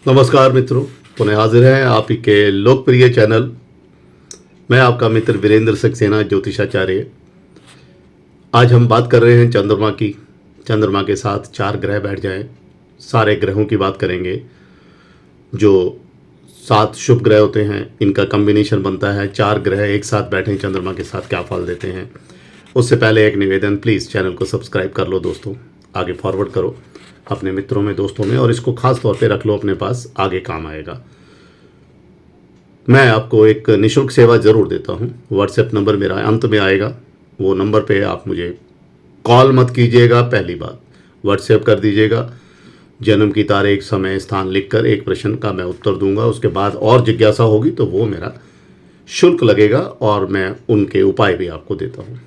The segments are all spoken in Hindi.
नमस्कार मित्रों, पुनः हाजिर हैं आप ही के लोकप्रिय चैनल। मैं आपका मित्र वीरेंद्र सक्सेना ज्योतिषाचार्य। आज हम बात कर रहे हैं चंद्रमा की। चंद्रमा के साथ 4 ग्रह बैठ जाएं, सारे ग्रहों की बात करेंगे। जो 7 शुभ ग्रह होते हैं, इनका कॉम्बिनेशन बनता है। 4 ग्रह एक साथ बैठे चंद्रमा के साथ क्या फल देते हैं। उससे पहले एक निवेदन, प्लीज़ चैनल को सब्सक्राइब कर लो दोस्तों, आगे फॉरवर्ड करो अपने मित्रों में, दोस्तों में, और इसको खास तौर पे रख लो अपने पास, आगे काम आएगा। मैं आपको एक निशुल्क सेवा ज़रूर देता हूँ। व्हाट्सएप नंबर मेरा अंत में आएगा, वो नंबर पे आप मुझे कॉल मत कीजिएगा। पहली बात, व्हाट्सएप कर दीजिएगा। जन्म की तारीख, समय, स्थान लिखकर एक प्रश्न का मैं उत्तर दूंगा। उसके बाद और जिज्ञासा होगी तो वो मेरा शुल्क लगेगा और मैं उनके उपाय भी आपको देता हूँ।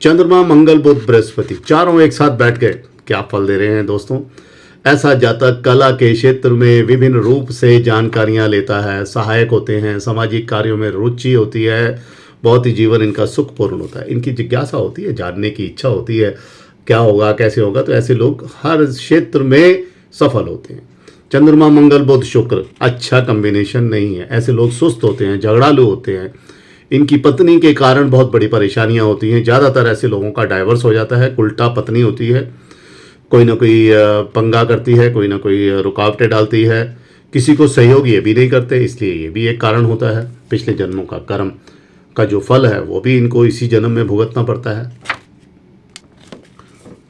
चंद्रमा, मंगल, बुध, बृहस्पति चारों एक साथ बैठ गए, क्या फल दे रहे हैं दोस्तों। ऐसा जातक कला के क्षेत्र में विभिन्न रूप से जानकारियां लेता है, सहायक होते हैं, सामाजिक कार्यों में रुचि होती है, बहुत ही जीवन इनका सुखपूर्ण होता है। इनकी जिज्ञासा होती है, जानने की इच्छा होती है क्या होगा, कैसे होगा। तो ऐसे लोग हर क्षेत्र में सफल होते हैं। चंद्रमा, मंगल, बुध, शुक्र अच्छा कॉम्बिनेशन नहीं है। ऐसे लोग सुस्त होते हैं, झगड़ालू होते हैं। इनकी पत्नी के कारण बहुत बड़ी परेशानियां होती हैं। ज़्यादातर ऐसे लोगों का डाइवर्स हो जाता है, उल्टा पत्नी होती है, कोई ना कोई पंगा करती है, कोई ना कोई रुकावटें डालती है, किसी को सहयोग ये भी नहीं करते। इसलिए ये भी एक कारण होता है। पिछले जन्मों का कर्म का जो फल है वो भी इनको इसी जन्म में भुगतना पड़ता है।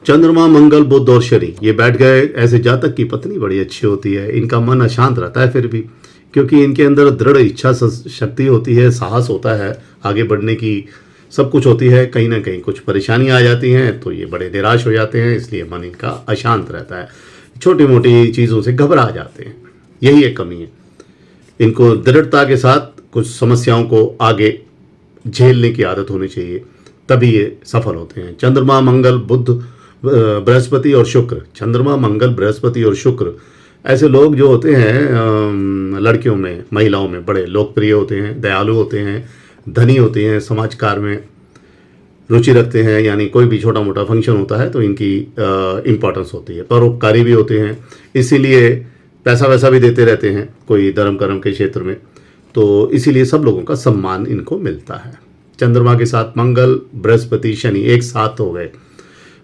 चंद्रमा, मंगल, बुध और शनि ये बैठ गए। ऐसे जातक की पत्नी बड़ी अच्छी होती है, इनका मन अशांत रहता है फिर भी, क्योंकि इनके अंदर दृढ़ इच्छा शक्ति होती है, साहस होता है, आगे बढ़ने की सब कुछ होती है। कहीं ना कहीं कुछ परेशानियां आ जाती हैं तो ये बड़े निराश हो जाते हैं, इसलिए मन इनका अशांत रहता है, छोटी मोटी चीज़ों से घबरा जाते हैं। यही एक कमी है। इनको दृढ़ता के साथ कुछ समस्याओं को आगे झेलने की आदत होनी चाहिए, तभी ये सफल होते हैं। चंद्रमा, मंगल, बुध, बृहस्पति और शुक्र। चंद्रमा, मंगल, बृहस्पति और शुक्र ऐसे लोग जो होते हैं लड़कियों में, महिलाओं में बड़े लोकप्रिय होते हैं, दयालु होते हैं, धनी होते हैं, समाज कार्य में रुचि रखते हैं। यानी कोई भी छोटा मोटा फंक्शन होता है तो इनकी इम्पोर्टेंस होती है। परोपकारी भी होते हैं, इसीलिए पैसा वैसा भी देते रहते हैं कोई धर्म कर्म के क्षेत्र में, तो इसीलिए सब लोगों का सम्मान इनको मिलता है। चंद्रमा के साथ मंगल, बृहस्पति, शनि एक साथ हो गए।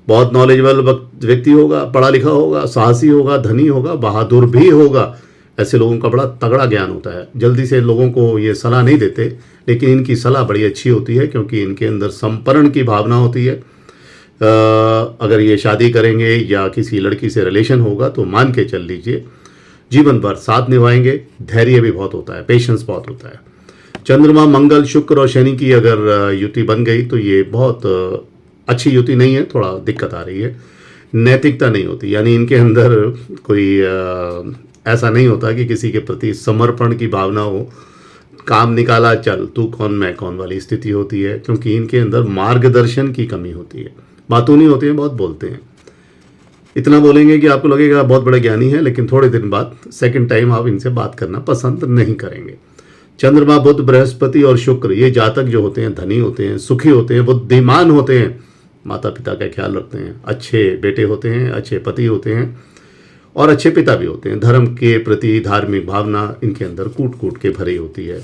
बहुत नॉलेजेबल व्यक्ति होगा, पढ़ा लिखा होगा, साहसी होगा, धनी होगा, बहादुर भी होगा। ऐसे लोगों का बड़ा तगड़ा ज्ञान होता है। जल्दी से लोगों को ये सलाह नहीं देते, लेकिन इनकी सलाह बड़ी अच्छी होती है, क्योंकि इनके अंदर समर्पण की भावना होती है। अगर ये शादी करेंगे या किसी लड़की से रिलेशन होगा तो मान के चल लीजिए जीवन भर साथ निभाएंगे। धैर्य भी बहुत होता है, पेशेंस बहुत होता है। चंद्रमा, मंगल, शुक्र और शनि की अगर युति बन गई तो ये बहुत अच्छी युति नहीं है, थोड़ा दिक्कत आ रही है। नैतिकता नहीं होती, यानी इनके अंदर कोई ऐसा नहीं होता कि किसी के प्रति समर्पण की भावना हो। काम निकाला, चल तू कौन मैं कौन वाली स्थिति होती है, क्योंकि इनके अंदर मार्गदर्शन की कमी होती है। बातूनी होते हैं, बहुत बोलते हैं, इतना बोलेंगे कि आपको लगेगा बहुत बड़े ज्ञानी है, लेकिन थोड़े दिन बाद सेकंड टाइम आप इनसे बात करना पसंद नहीं करेंगे। चंद्रमा, बुध, बृहस्पति और शुक्र ये जातक जो होते हैं धनी होते हैं, सुखी होते हैं, बुद्धिमान होते हैं, माता पिता का ख्याल रखते हैं, अच्छे बेटे होते हैं, अच्छे पति होते हैं और अच्छे पिता भी होते हैं। धर्म के प्रति धार्मिक भावना इनके अंदर कूट कूट के भरी होती है।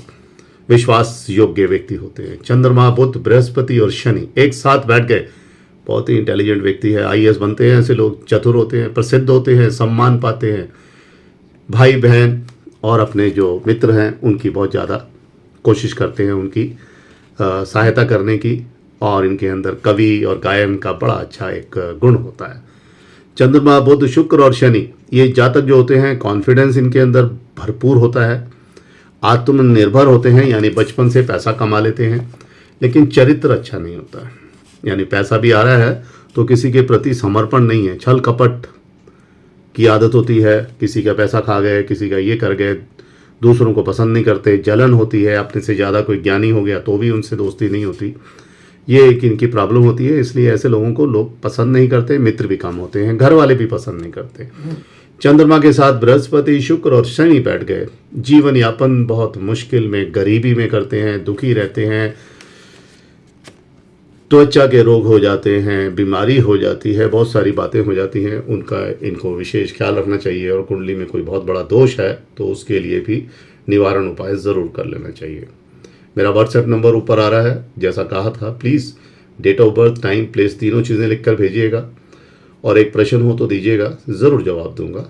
विश्वास योग्य व्यक्ति होते हैं। चंद्रमा, बुध, बृहस्पति और शनि एक साथ बैठ गए, बहुत ही इंटेलिजेंट व्यक्ति है, आईएएस बनते हैं। ऐसे लोग चतुर होते हैं, प्रसिद्ध होते हैं, सम्मान पाते हैं। भाई बहन और अपने जो मित्र हैं उनकी बहुत ज़्यादा कोशिश करते हैं उनकी सहायता करने की, और इनके अंदर कवि और गायन का बड़ा अच्छा एक गुण होता है। चंद्रमा, बुध, शुक्र और शनि ये जातक जो होते हैं, कॉन्फिडेंस इनके अंदर भरपूर होता है, आत्मनिर्भर होते हैं, यानी बचपन से पैसा कमा लेते हैं, लेकिन चरित्र अच्छा नहीं होता है। यानी पैसा भी आ रहा है तो किसी के प्रति समर्पण नहीं है, छल कपट की आदत होती है। किसी का पैसा खा गए, किसी का ये कर गए, दूसरों को पसंद नहीं करते, जलन होती है। अपने से ज़्यादा कोई ज्ञानी हो गया तो भी उनसे दोस्ती नहीं होती। ये एक इनकी प्रॉब्लम होती है, इसलिए ऐसे लोगों को लोग पसंद नहीं करते। मित्र भी कम होते हैं, घर वाले भी पसंद नहीं करते। चंद्रमा के साथ बृहस्पति, शुक्र और शनि बैठ गए। जीवन यापन बहुत मुश्किल में, गरीबी में करते हैं, दुखी रहते हैं, त्वचा के रोग हो जाते हैं, बीमारी हो जाती है, बहुत सारी बातें हो जाती हैं, उनका इनको विशेष ख्याल रखना चाहिए। और कुंडली में कोई बहुत बड़ा दोष है तो उसके लिए भी निवारण उपाय ज़रूर कर लेना चाहिए। मेरा व्हाट्सएप नंबर ऊपर आ रहा है, जैसा कहा था। Please date of birth, time, place तीनों चीज़ें लिख कर भेजिएगा और एक प्रश्न हो तो दीजिएगा, ज़रूर जवाब दूंगा।